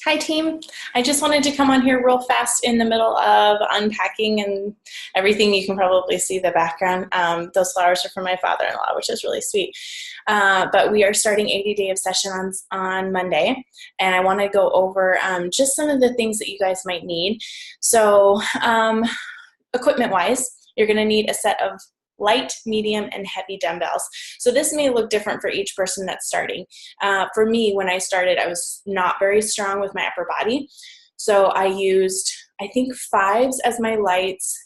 Hi team. I just wanted to come on here real fast in the middle of unpacking and everything. You can probably see the background. Those flowers are from my father-in-law, which is really sweet. But we are starting 80-day obsession on Monday, and I want to go over just some of the things that you guys might need. So equipment-wise, you're going to need a set of light, medium, and heavy dumbbells. So this may look different for each person that's starting. For me, when I started, I was not very strong with my upper body. So I used, I think, 5s as my lights,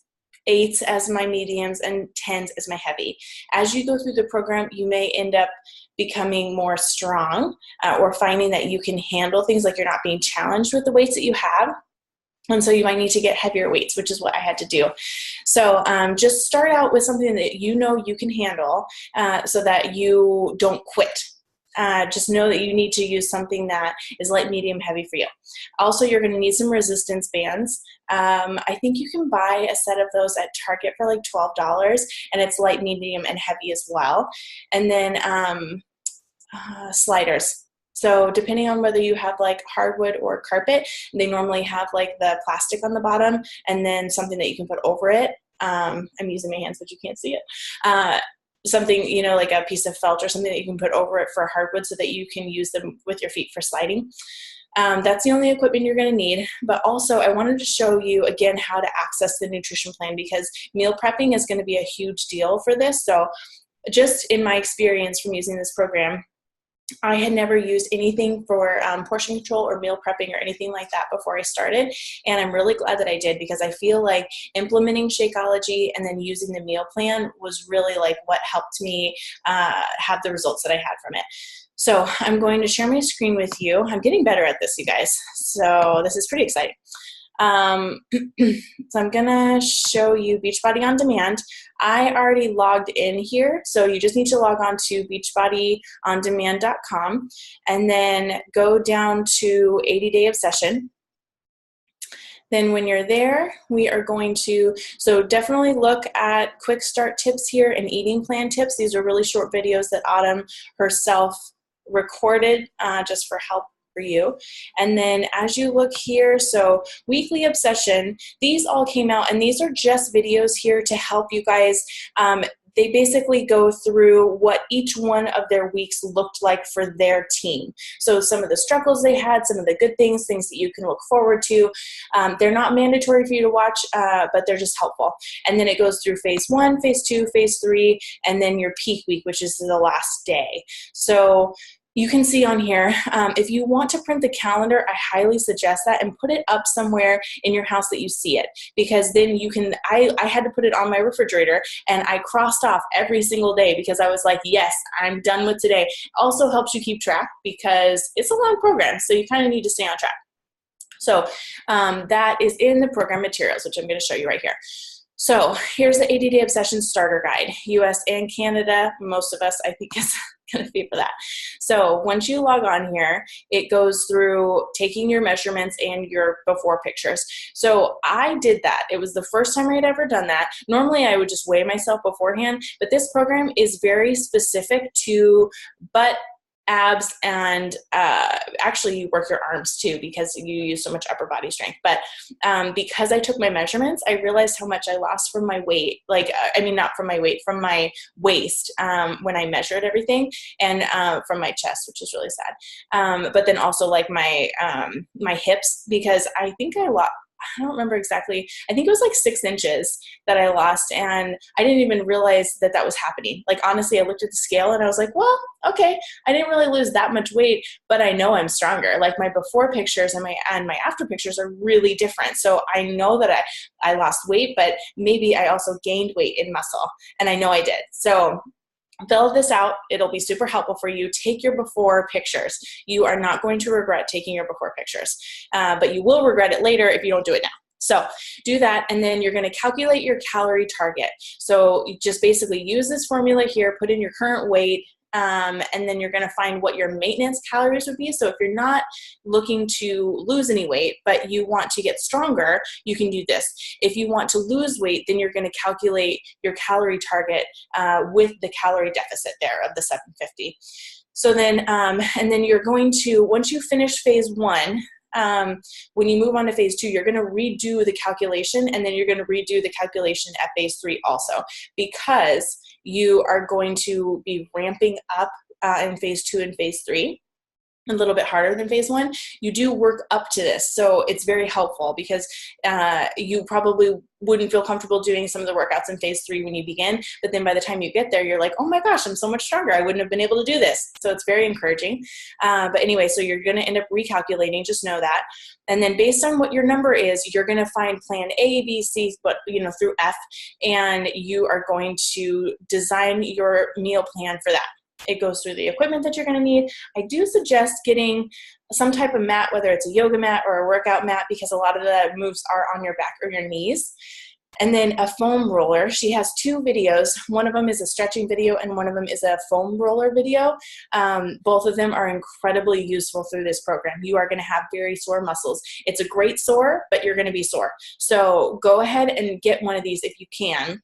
8s as my mediums, and 10s as my heavy. As you go through the program, you may end up becoming more strong or finding that you can handle things, like you're not being challenged with the weights that you have. And so you might need to get heavier weights, which is what I had to do. So just start out with something that you know you can handle so that you don't quit. Just know that you need to use something that is light, medium, heavy for you. Also, you're going to need some resistance bands. I think you can buy a set of those at Target for like $12, and it's light, medium, and heavy as well. And then sliders. So depending on whether you have like hardwood or carpet, they normally have like the plastic on the bottom and then something that you can put over it. I'm using my hands, but you can't see it. Something, you know, like a piece of felt or something that you can put over it for hardwood so that you can use them with your feet for sliding. That's the only equipment you're going to need. But also, I wanted to show you again how to access the nutrition plan, because meal prepping is going to be a huge deal for this. So just in my experience from using this program, I had never used anything for portion control or meal prepping or anything like that before I started, and I'm really glad that I did, because I feel like implementing Shakeology and then using the meal plan was really like what helped me have the results that I had from it. So I'm going to share my screen with you. I'm getting better at this, you guys, so this is pretty exciting. So I'm gonna show you Beachbody On Demand. I already logged in here, so you just need to log on to beachbodyondemand.com and then go down to 80-day obsession. Then when you're there, we are going to, so definitely look at quick start tips here and eating plan tips. These are really short videos that Autumn herself recorded just for help for you. And then as you look here, so weekly obsession, these all came out, and these are just videos here to help you guys. They basically go through what each one of their weeks looked like for their team. So some of the struggles they had, some of the good things that you can look forward to. They're not mandatory for you to watch, but they're just helpful. And then it goes through phase 1, phase 2, phase 3, and then your peak week, which is the last day. So you can see on here, if you want to print the calendar, I highly suggest that, and put it up somewhere in your house that you see it, because then you can, I had to put it on my refrigerator, and I crossed off every single day because I was like, yes, I'm done with today. Also helps you keep track because it's a long program, so you kind of need to stay on track. So that is in the program materials, which I'm going to show you right here. So here's the 80-day obsession starter guide, US and Canada. Most of us, I think, is going to be for that. So once you log on here, it goes through taking your measurements and your before pictures. So I did that. It was the first time I had ever done that. Normally I would just weigh myself beforehand, but this program is very specific to butt, abs, and actually you work your arms too, because you use so much upper body strength. But because I took my measurements, I realized how much I lost from my weight. Like, I mean, not from my weight, from my waist when I measured everything, and from my chest, which is really sad. But then also like my hips, because I think I don't remember exactly. I think it was like 6 inches that I lost, and I didn't even realize that that was happening. Like, honestly, I looked at the scale and I was like, well, okay, I didn't really lose that much weight, but I know I'm stronger. Like, my before pictures and my after pictures are really different. So I know that I lost weight, but maybe I also gained weight in muscle, and I know I did. So fill this out. It'll be super helpful for you. Take your before pictures. You are not going to regret taking your before pictures, but you will regret it later if you don't do it now. So do that, and then you're going to calculate your calorie target. So you just basically use this formula here, put in your current weight, and then you're going to find what your maintenance calories would be. So if you're not looking to lose any weight, but you want to get stronger, you can do this. If you want to lose weight, then you're going to calculate your calorie target with the calorie deficit there of the 750. So then, and then you're going to, once you finish phase 1, when you move on to phase 2, you're going to redo the calculation, and then you're going to redo the calculation at phase 3 also, because you are going to be ramping up in phase 2 and phase 3. A little bit harder than phase 1. You do work up to this, so it's very helpful because you probably wouldn't feel comfortable doing some of the workouts in phase 3 when you begin, but then by the time you get there, you're like, oh my gosh, I'm so much stronger. I wouldn't have been able to do this. So it's very encouraging. But anyway, so you're going to end up recalculating, just know that. And then based on what your number is, you're going to find plan A, B, C, but through F, and you are going to design your meal plan for that. It goes through the equipment that you're going to need. I do suggest getting some type of mat, whether it's a yoga mat or a workout mat, because a lot of the moves are on your back or your knees. And then a foam roller. She has 2 videos. One of them is a stretching video and one of them is a foam roller video. Both of them are incredibly useful through this program. You are going to have very sore muscles. It's a great sore, but you're going to be sore. So go ahead and get one of these if you can.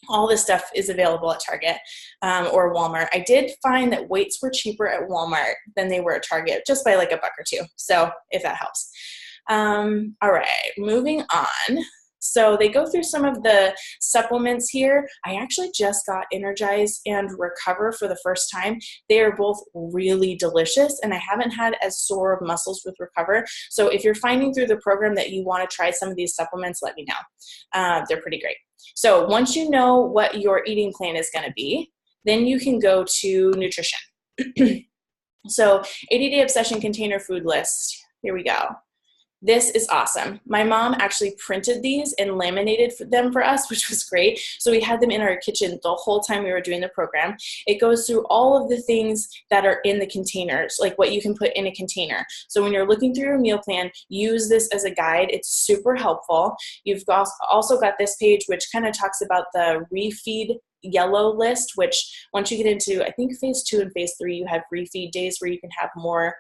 All this stuff is available at Target or Walmart. I did find that weights were cheaper at Walmart than they were at Target, just by like $1 or $2. So if that helps. All right, moving on. So they go through some of the supplements here. I actually just got Energize and Recover for the first time. They are both really delicious, and I haven't had as sore of muscles with Recover. So if you're finding through the program that you want to try some of these supplements, let me know. They're pretty great. So once you know what your eating plan is going to be, then you can go to nutrition. So 80-day obsession container food list. Here we go. This is awesome. My mom actually printed these and laminated them for us, which was great. So we had them in our kitchen the whole time we were doing the program. It goes through all of the things that are in the containers, like what you can put in a container. So when you're looking through your meal plan, use this as a guide. It's super helpful. You've also got this page, which kind of talks about the refeed yellow list, which once you get into, I think phase 2 and phase 3, you have refeed days where you can have more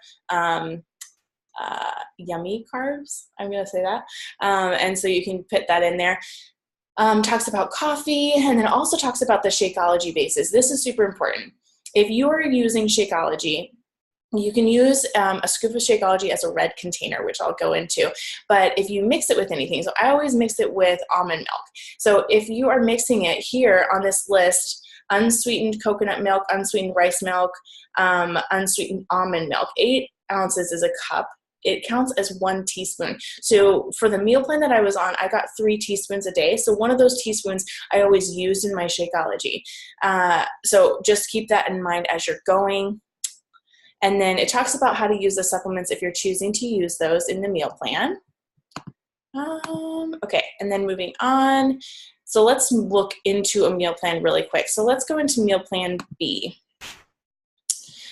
yummy carbs, I'm going to say that. And so you can put that in there. Talks about coffee, and then also talks about the Shakeology bases. This is super important. If you are using Shakeology, you can use a scoop of Shakeology as a red container, which I'll go into. But if you mix it with anything, so I always mix it with almond milk. So if you are mixing it here on this list, unsweetened coconut milk, unsweetened rice milk, unsweetened almond milk, 8 ounces is a cup. It counts as 1 teaspoon. So for the meal plan that I was on, I got 3 teaspoons a day. So one of those teaspoons I always used in my Shakeology. So just keep that in mind as you're going. And then it talks about how to use the supplements if you're choosing to use those in the meal plan. Okay, and then moving on. So let's look into a meal plan really quick. So let's go into meal plan B.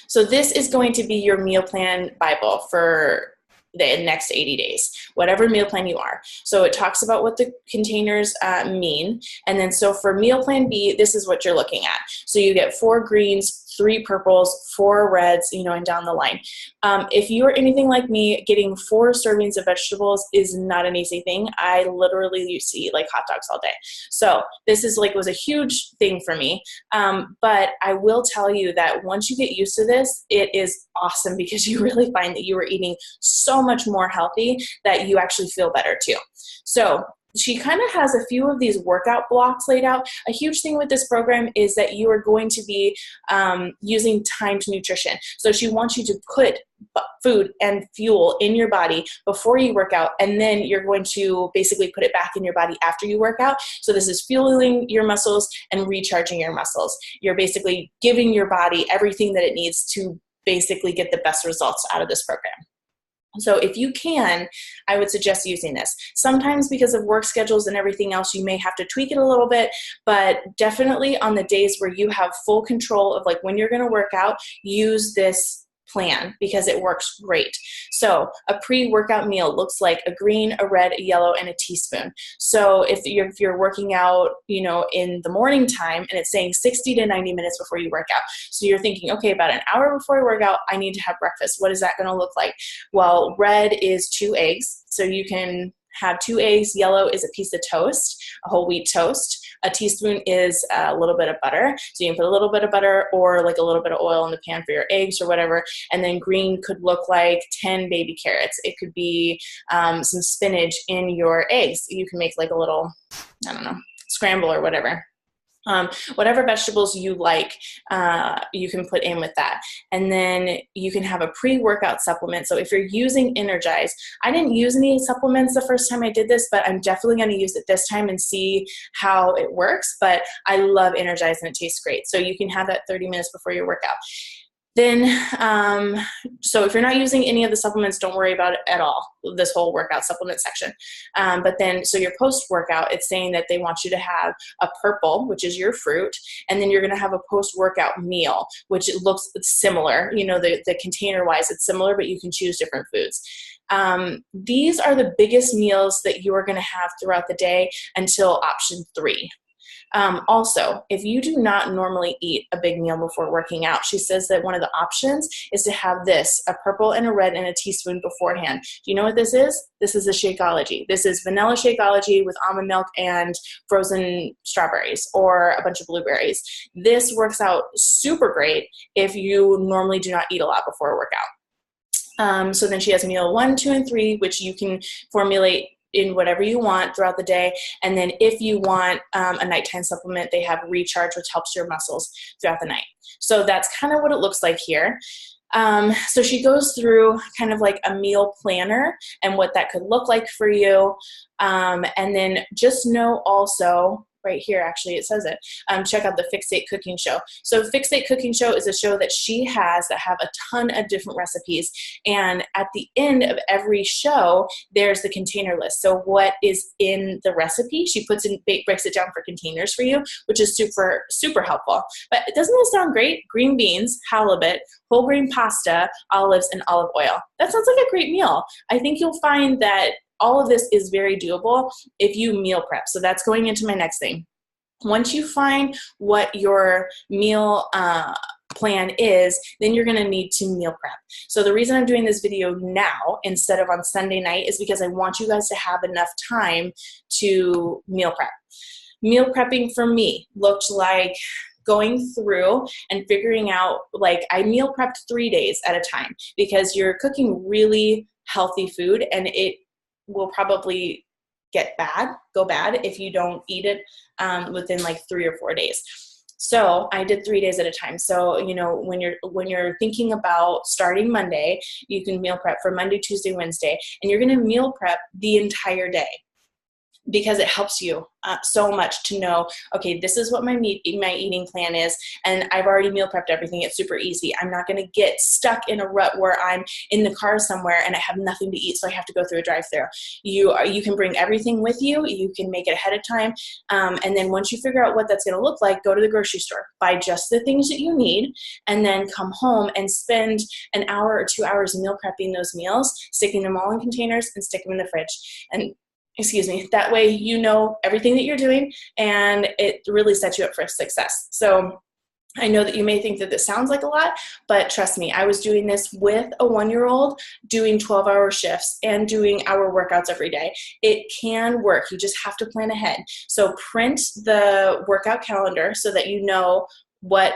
So this is going to be your meal plan Bible for the next 80 days, whatever meal plan you are. So it talks about what the containers mean. And then so for meal plan B, this is what you're looking at. So you get 4 greens, 3 purples, 4 reds, and down the line. If you are anything like me, getting 4 servings of vegetables is not an easy thing. I literally used to eat like hot dogs all day. So this is was a huge thing for me. But I will tell you that once you get used to this, it is awesome because you really find that you are eating so much more healthy that you actually feel better too. So she kind of has a few of these workout blocks laid out. A huge thing with this program is that you are going to be using timed nutrition. So she wants you to put food and fuel in your body before you work out, and then you're going to basically put it back in your body after you work out. So this is fueling your muscles and recharging your muscles. You're basically giving your body everything that it needs to basically get the best results out of this program. So if you can, I would suggest using this. Sometimes because of work schedules and everything else, you may have to tweak it a little bit, but definitely on the days where you have full control of when you're going to work out, use this plan because it works great. So a pre-workout meal looks like a green, a red, a yellow, and a teaspoon. So if you're working out, in the morning time, and it's saying 60 to 90 minutes before you work out. So you're thinking, okay, about an hour before I work out, I need to have breakfast. What is that going to look like? Well, red is 2 eggs. So you can have 2 eggs. Yellow is a piece of toast, a whole wheat toast. a teaspoon is a little bit of butter. So you can put a little bit of butter or like a little bit of oil in the pan for your eggs or whatever. And then green could look like 10 baby carrots. It could be some spinach in your eggs. You can make like a little, I don't know, scramble or whatever. Whatever vegetables you like, you can put in with that. And then you can have a pre-workout supplement. So if you're using Energize, I didn't use any supplements the first time I did this, but I'm definitely going to use it this time and see how it works. But I love Energize and it tastes great. So you can have that 30 minutes before your workout. Then, so if you're not using any of the supplements, don't worry about it at all, this whole workout supplement section. But then, so your post-workout, it's saying that they want you to have a purple, which is your fruit, and then you're going to have a post-workout meal, which it looks similar. You know, the container-wise, it's similar, but you can choose different foods. These are the biggest meals that you are going to have throughout the day until option 3. Also, if you do not normally eat a big meal before working out, she says that one of the options is to have this, a purple and a red and a teaspoon beforehand. Do you know what this is? This is a Shakeology. This is vanilla Shakeology with almond milk and frozen strawberries or a bunch of blueberries. This works out super great if you normally do not eat a lot before a workout. So then she has meal 1, 2, and 3, which you can formulate in whatever you want throughout the day. And then if you want a nighttime supplement, they have Recharge, which helps your muscles throughout the night. So that's kind of what it looks like here. So she goes through kind of like a meal planner and what that could look like for you. And then just know also, right here, actually, it says it. Check out the Fixate Cooking Show. So Fixate Cooking Show is a show that she has that have a ton of different recipes. And at the end of every show, there's the container list. So what is in the recipe, she breaks it down for containers for you, which is super, super helpful. But doesn't this sound great? Green beans, halibut, whole grain pasta, olives, and olive oil. That sounds like a great meal. I think you'll find that all of this is very doable if you meal prep. So that's going into my next thing. Once you find what your meal plan is, then you're going to need to meal prep. So the reason I'm doing this video now instead of on Sunday night is because I want you guys to have enough time to meal prep. Meal prepping for me looked like going through and figuring out, like, I meal prepped 3 days at a time because you're cooking really healthy food and it will probably go bad if you don't eat it within like 3 or 4 days. So I did 3 days at a time. So, you know, when you're thinking about starting Monday, you can meal prep for Monday, Tuesday, Wednesday, and you're going to meal prep the entire day because it helps you so much to know, okay, this is what my eating plan is, and I've already meal prepped everything. It's super easy. I'm not going to get stuck in a rut where I'm in the car somewhere and I have nothing to eat, so I have to go through a drive-thru. You can bring everything with you. You can make it ahead of time, and then once you figure out what that's going to look like, go to the grocery store, buy just the things that you need, and then come home and spend an hour or 2 hours meal prepping those meals, sticking them all in containers and stick them in the fridge. And that way you know everything that you're doing and it really sets you up for success. So I know that you may think that this sounds like a lot, but trust me, I was doing this with a 1-year-old, doing 12-hour shifts and doing hour workouts every day. It can work. You just have to plan ahead. So print the workout calendar so that you know what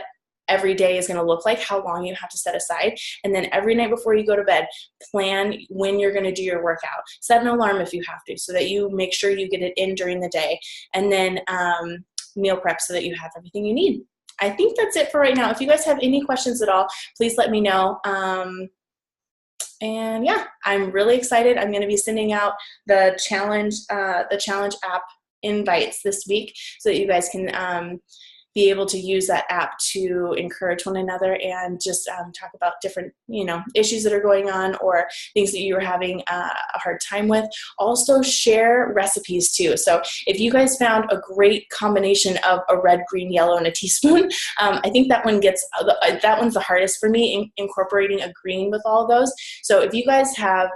every day is going to look like, how long you have to set aside. And then every night before you go to bed, plan when you're going to do your workout. Set an alarm if you have to so that you make sure you get it in during the day. And then meal prep so that you have everything you need. I think that's it for right now. If you guys have any questions at all, please let me know. And yeah, I'm really excited. I'm going to be sending out the challenge app invites this week so that you guys can be able to use that app to encourage one another and just talk about different, issues that are going on or things that you're having a hard time with. Also share recipes too. So if you guys found a great combination of a red, green, yellow, and a teaspoon, I think that one's the hardest for me, incorporating a green with all of those. So if you guys have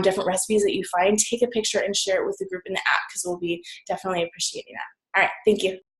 different recipes that you find, take a picture and share it with the group in the app because we'll be definitely appreciating that. All right, thank you.